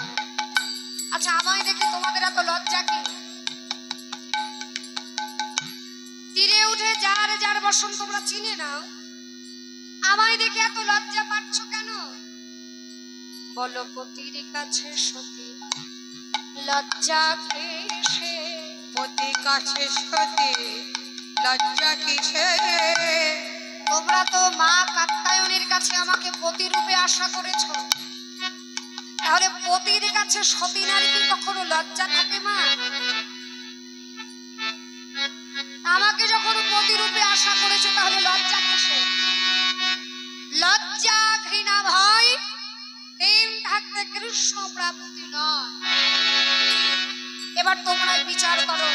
আচ্ছা আমায় দেখে তোমাদের এত লজ্জা কি? তীরে উঠে যার যার বসন তোমরা চিনে নাও, আমায় দেখে এত লজ্জা পাচ্ছ কেন? বলো পতির কাছে সতী লজ্জা কিসে? পতি কাছে সতী লজ্জা কিসে? তোমরা তো মা কাত্যায়নের কাছে আমাকে পতি রূপে আশা করেছো, তাহলে পতির কাছে সতী নারী কি কখনো লজ্জা থাকে মা? আমাকে যখন পতি রূপে আশা করেছো, তাহলে লজ্জা কিসে? লজ্জা ঘৃণা ভয় তিন থাকতে কৃষ্ণ প্রাপ্তি নয়। এবার তোমরাই বিচার করো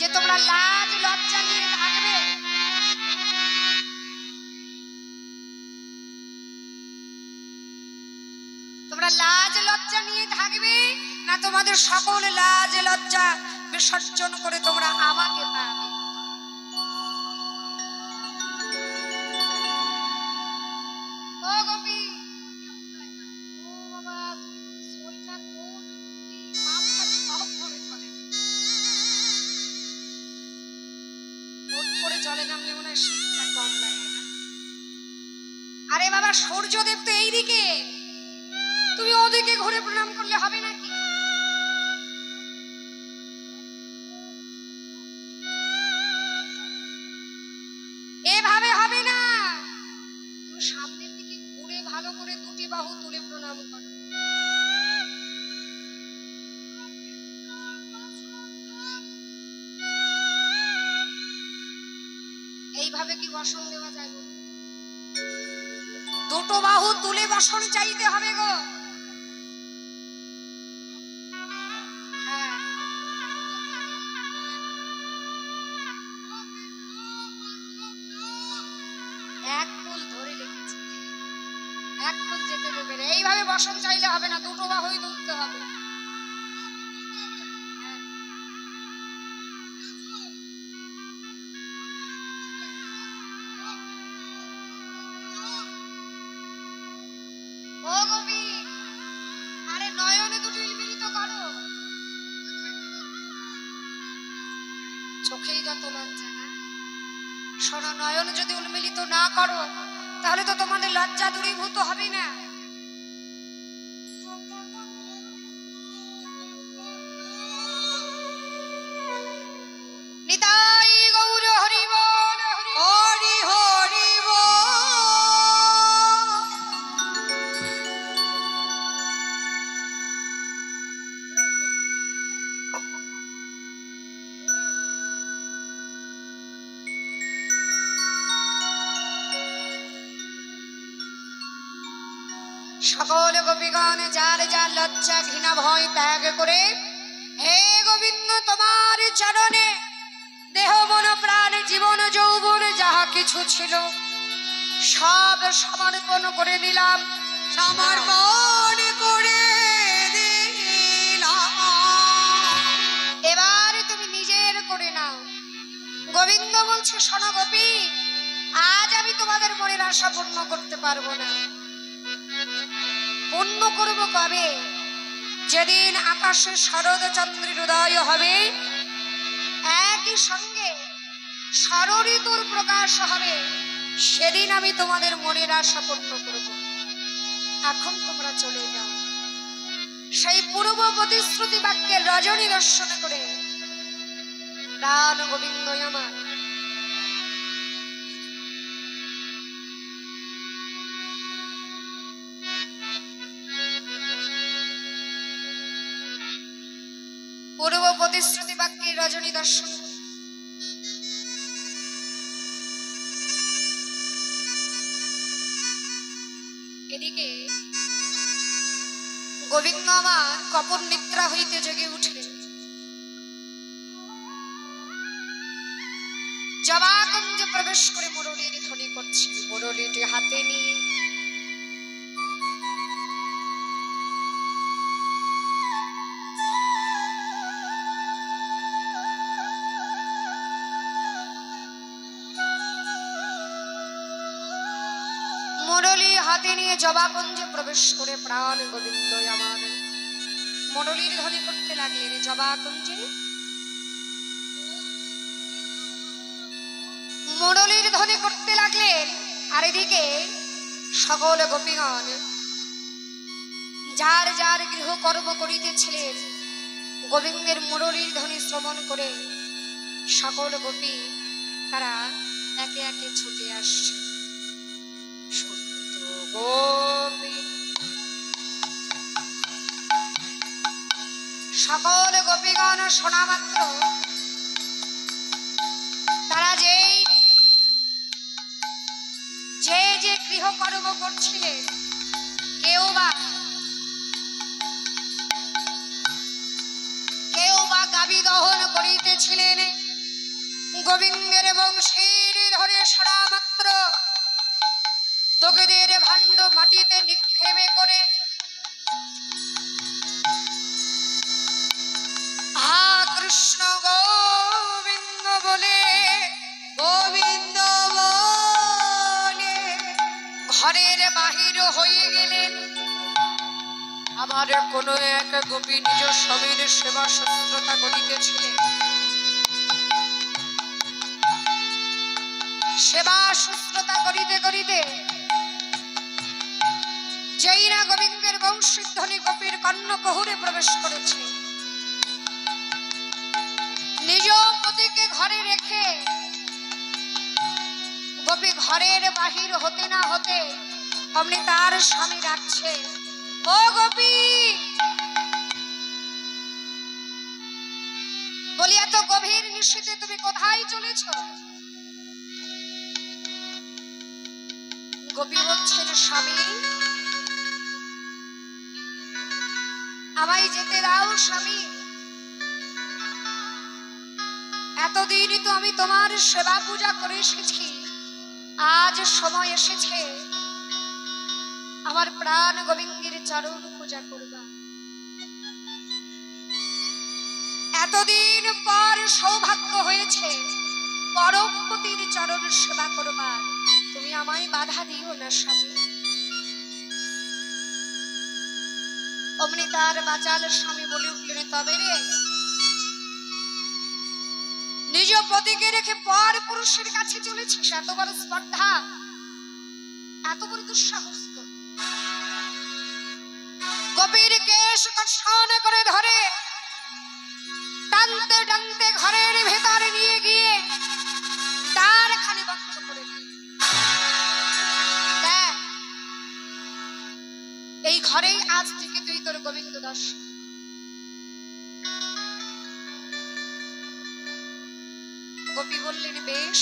যে তোমরা লাজ লজ্জা নিয়ে থাকবে, তোমরা লাজ লজ্জা নিয়ে থাকবে, না তোমাদের সকল লাজ লজ্জা বিসর্জন করে তোমরা আমাকে পাবে? ও গোপী, ও বাবা, তুমি সোয়েটার কোট টুপি মাপকাঠি সব ধরে চলে, কোট পরে জলে নামলে মনে হয় শীতটা কম আরে বাবা, সূর্যদেব তো এইদিকে, তুমি ওদিকে ঘুরে প্রণাম করলে হবে নাকি? এভাবে হবে না, তুমি সামনের দিকে ঘুরে ভালো করে দুটি বাহু তুলে প্রণাম করো। এইভাবে কি বসন দেওয়া যায়? দুটো বাহু তুলে বসন চাইতে হবে গো। হ্যাঁ, এক ফুল ধরে রেখেছি, এক ফুল যেতে দেবে না। এইভাবে বসন চাইলে হবে না, দুটো বাহুই তুলতে হবে। ও গোপী, আরে নয়নে দুটো মিলিত করো। চোখেই যত লজ্জা না। শোনো, নয়ন যদি উন্মিলিত না করো তাহলে তো তোমাদের লজ্জা দূরীভূত হবে না। নিতাই গৌর হরি বল, হরি হরি বল। সকল গোপীগণ যার যার লজ্জা ঘৃণা ভয় ত্যাগ করে হে গোবিন্দ তোমার চরণে দেহ মন প্রাণ জীবন যৌবন যাহা কিছু ছিল সব সমর্পণ করে দিলাম। সমর্পণ করে দিলাম। এবার তুমি নিজের করে নাও। গোবিন্দ বলছে, শোনো গোপী, আজ আমি তোমাদের মনের আশা পূর্ণ করতে পারবো না। পূর্ণ করব কবে? যেদিন আকাশে শরৎ চন্দ্রের উদয় হবে, একই সঙ্গে ষড়ঋতুর প্রকাশ হবে, সেদিন আমি তোমাদের মনের আশা পূর্ণ করব। এখন তোমরা চলে যাও। সেই পূর্ব প্রতিশ্রুতি বাক্যে রজনী দর্শন করে প্রাণ গোবিন্দ আমার পূর্ব প্রতিশ্রুতি বাক্যে রজনী দর্শন। এদিকে গোবিন্দ আমার কপট নিদ্রা হইতে জেগে উঠলেন। জবাকুঞ্জে প্রবেশ করে মুরলীর ধ্বনি করছেন। মুরলীটি হাতে নিয়ে মুরলী হাতে নিয়ে জবাকুঞ্জে প্রবেশ করে প্রাণ গোবিন্দ আমার মুরলীর ধ্বনি করতে লাগলেন। জবাকুঞ্জে মুরলীর ধ্বনি করতে লাগলেন। আর এদিকে সকল গোপীগণ যার যার গৃহকর্ম করিতেছিলেন, গোবিন্দের মুরলীর ধ্বনি শ্রবণ করে সকল গোপী তারা একে একে ছুটে আসছে। সকল গোপীগণ শোনা মাত্র তারা যে যে গৃহকর্ম করছিলেন, কেউ বা গাভী দহন করিতেছিলেন, গোবিন্দের বংশীর ধরে শোনা মাত্র তোগেদের ভাণ্ড মাটিতে নিক্ষেপে করে হা কৃষ্ণ গোবিন্দ বলে গোবিন্দ বলে ঘরের বাহির হয়ে গেলেন। আমার কোন এক গোপী নিজ স্বামীর সেবা শুশ্রূষা করিতেছিলেন। সেবা শুশ্রূষা করিতে করিতে যেই না গোবিন্দের বংশীধ্বনি গোপীর কর্ণকুহরে প্রবেশ করেছে, নিজ পতিকে ঘরে রেখে গোপী ঘরের বাহির হতে না হতে অমনি তার স্বামী ডাকছে, ও গোপী, বলি এত গভীর নিশীথে তুমি কোথায় চলেছ? গোপী বলছেন, স্বামী আমায় যেতে দাও স্বামী, এতদিন তো আমি তোমার সেবা পূজা করে এসেছি, আজ সময় এসেছে আমার প্রাণ গোবিন্দের চরণ পূজা করবা। এতদিন পর সৌভাগ্য হয়েছে পরমপতির চরণ সেবা করবা, তুমি আমায় বাধা দিও না স্বামী। অমনি তার বাচাল স্বামী বলে উঠলেন, তবে রে, নিজ পতিকে রেখে পর পুরুষের কাছে চলেছিস, এত বড় স্পর্ধা, এত বড় দুঃসাহস। গোপীর কেশ কর্ষণ করে ধরে টানতে টানতে ঘরের ভেতরে নিয়ে গিয়ে দ্বার খানি বন্ধ করে দিল। এই ঘরেই আজ থেকে তুই তোর গোবিন্দ দর্শন। গোপী বললেন, বেশ,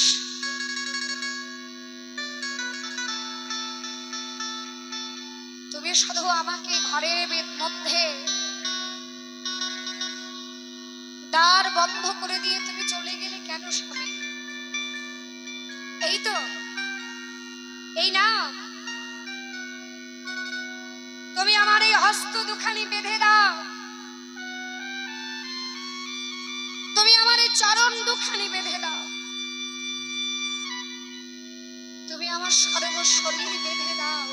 তুমি শুধু আমাকে ঘরের মধ্যে দ্বার বন্ধ করে দিয়ে তুমি চলে গেলে কেন স্বামী? এই তো, এই না, তুমি আমার এই হস্ত দুখানি বেঁধে দাও, তুমি আমার এই চরণ দুখানি বেঁধে দাও, তুমি আমার সর্বশরীর বেঁধে দাও,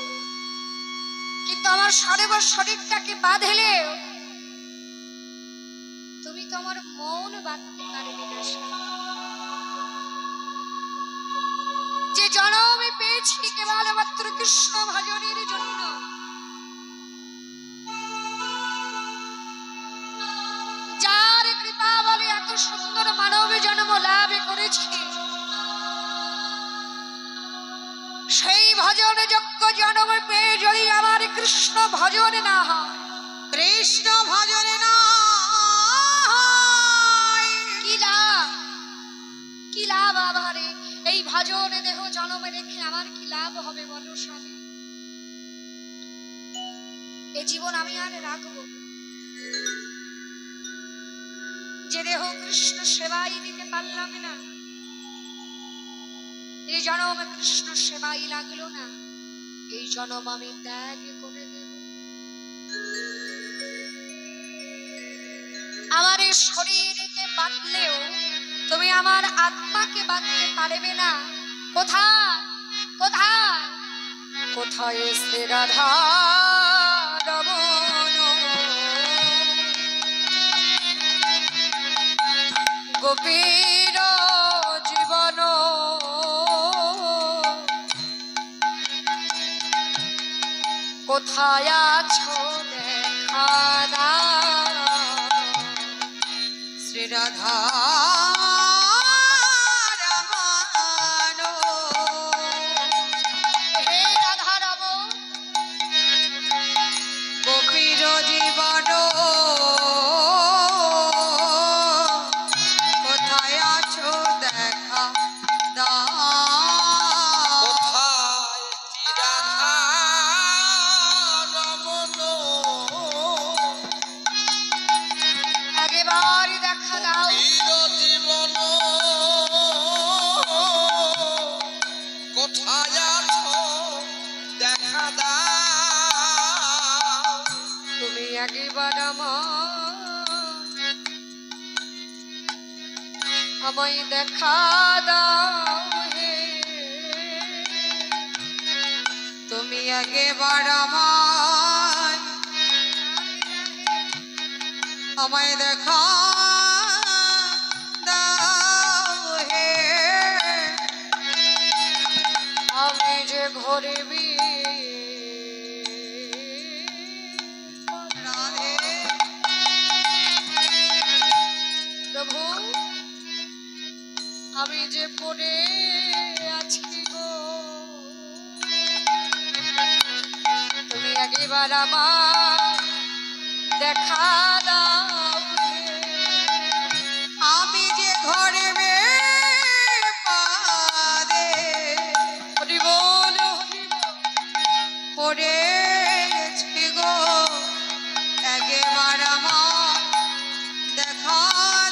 কিন্তু আমার সর্বশরীরটাকে বাঁধলে তুমি তো আমার মন বাঁধতে পারবে না। যে জন্ম পেয়েছি কেবলমাত্র কৃষ্ণ ভজনের জন্য, যার কৃপা বলে এত সুন্দর মানব জন্ম লাভ করেছি, সেই ভজন যোগ্য জন্ম পেয়ে যদি আমার কৃষ্ণ ভজন না হয়, কৃষ্ণ ভজনে না কি লাভ? কি লাভ আমারে? এই ভজন দেহ জন্মে রেখে আমার কি লাভ হবে বলো স্বামী? এই জীবন আমি আর রাখবো না। যে দেহ কৃষ্ণ সেবাই দিতে পারলাম না, এই জন্ম কৃষ্ণ সেবাই লাগলো না, এই জন্ম আমি ত্যাগ করে দেব। আমার এই শরীরকে বাঁধলেও তুমি আমার আত্মাকে বাঁধতে পারবে না। কোথায় কোথায় কোথায় শ্রী রাধা রমণ গোপীর জীবন, কোথায় আছো দেখা দাও শ্রী রাধা গোপীর জীবন, কোথায় আছো দেখা দাও, কোথায় রাধা রমণ, একেবারে দেখা দাও। চির জীবন, কোথায় আছো দেখা দাও, তুমি একবার আমায় দেখা দাও হে, তুমি একবার আমায় দেখা দাও হে, আমি যে ঘরে আমি যে পড়ে আছি গো, তুমি একবার আমার দেখা দাও হে। আমি যে ঘরে পাদে হরি বল হরি বল। পড়েছি গো, একবার আমার দেখা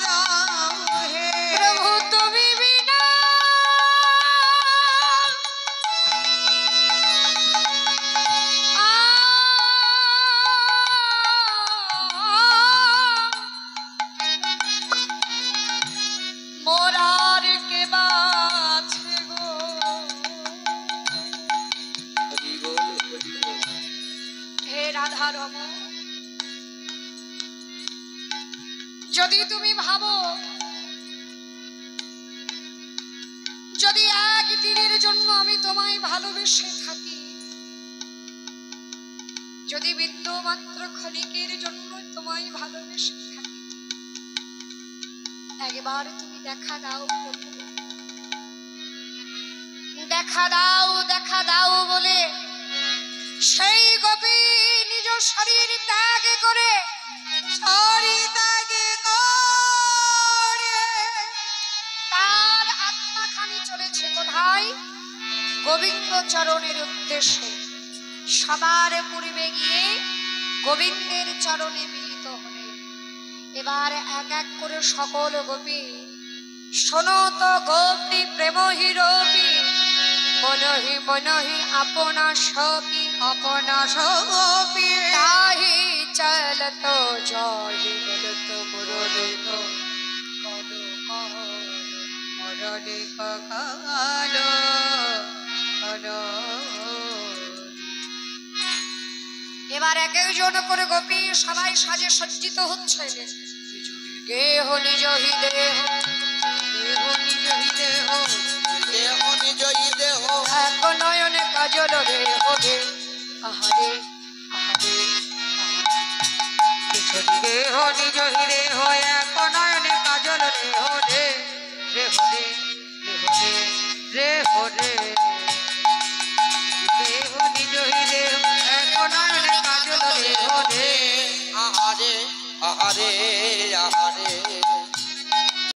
দাও হে। প্রভু তুমি বিনা মোরার কে বাছে গো। হরি বল হরি বল। হে রাধা রমণ, যদি তুমি ভাবো যদি একদিনের জন্য আমি তোমায় ভালোবেসে থাকি, যদি বিন্দু মাত্র ক্ষণিকের জন্য তোমায় ভালোবেসে থাকি, একবার তুমি দেখা দাও প্রভু, দেখা দাও বলে সেই গোপী নিজ শরীর ত্যাগ করে সরিতাকে করে তার আত্মাখানি চলেছে কোথায়? গোবিন্দ চরণের উদ্দেশ্যে। সবার পূর্বে গিয়ে গোবিন্দের চরণে মিলিত হলে এবার এক এক করে সকল গোপী শোনো তো, গোপী প্রেম হিরোপী মনহি মনহি আপনা সপি আপনা সপি তাহি চলত জয় বলত মুরলিত কলো মরণে কালো কালো। এবার এক একজন করে গোপী সবাই সাজে সজ্জিত হচ্ছে। গেহ নিজ হি দেহ, দেহ নিজ হি দেহ, দেহ নিজই দেহ। এক নয়নে কাজল রে হবে আহারে আহারে। দেহ নিজ হি দেহ, এক নয়নে কাজল দেহ রে দেহ রে দেহ রে দেহ রে। দেহ নিজ হি দেহ, এক নয়নে কাজল দেহ রে। আহারে আহারে আহারে।